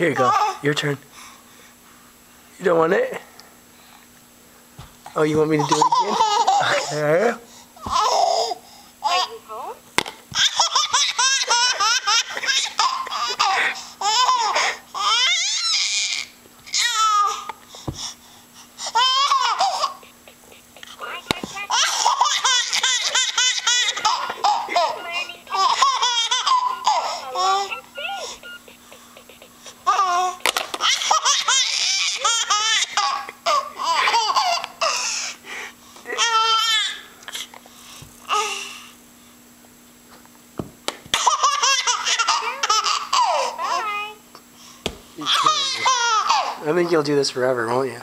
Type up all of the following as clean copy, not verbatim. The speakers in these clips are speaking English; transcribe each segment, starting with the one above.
Here you go. Your turn. You don't want it? Oh, you want me to do it again? Okay. Are you home? I think you'll do this forever, won't you?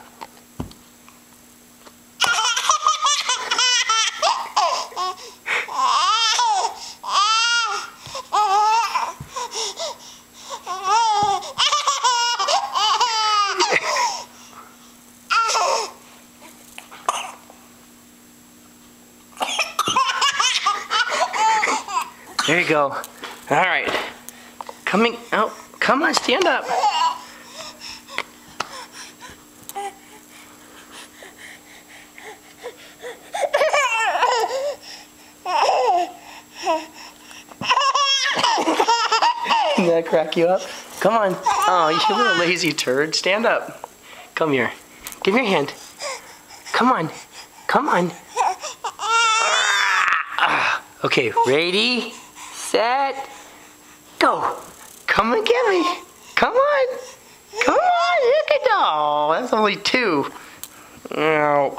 There you go. All right. Coming out. Come on, stand up. Did that crack you up? Come on. Oh, you little lazy turd. Stand up. Come here. Give me your hand. Come on. Come on. Okay, ready, set, go. Come and get me. Come on. Come on. Look at that. Oh, that's only 2. No.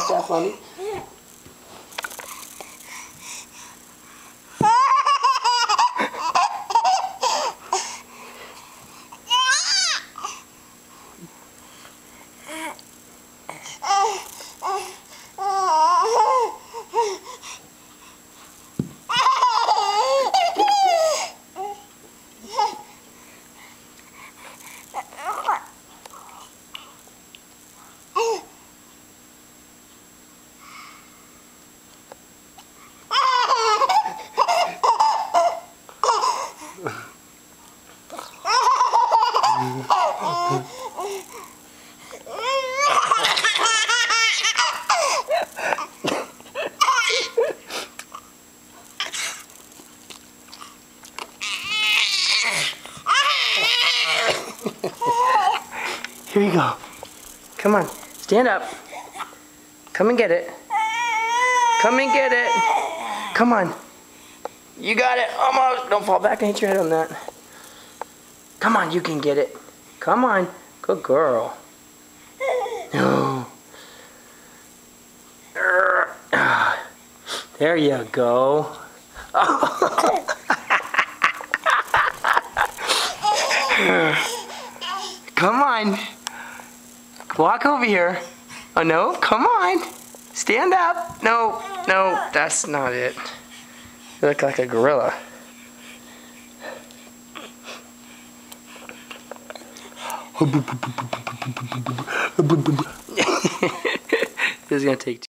Is that funny? Here you go. Come on, stand up. Come and get it. Come and get it. Come on. You got it, almost. Don't fall back and hit your head on that. Come on, you can get it. Come on, good girl. No. There you go. Come on. Walk over here. Oh no, come on. Stand up. No, no, that's not it. You look like a gorilla. This is gonna take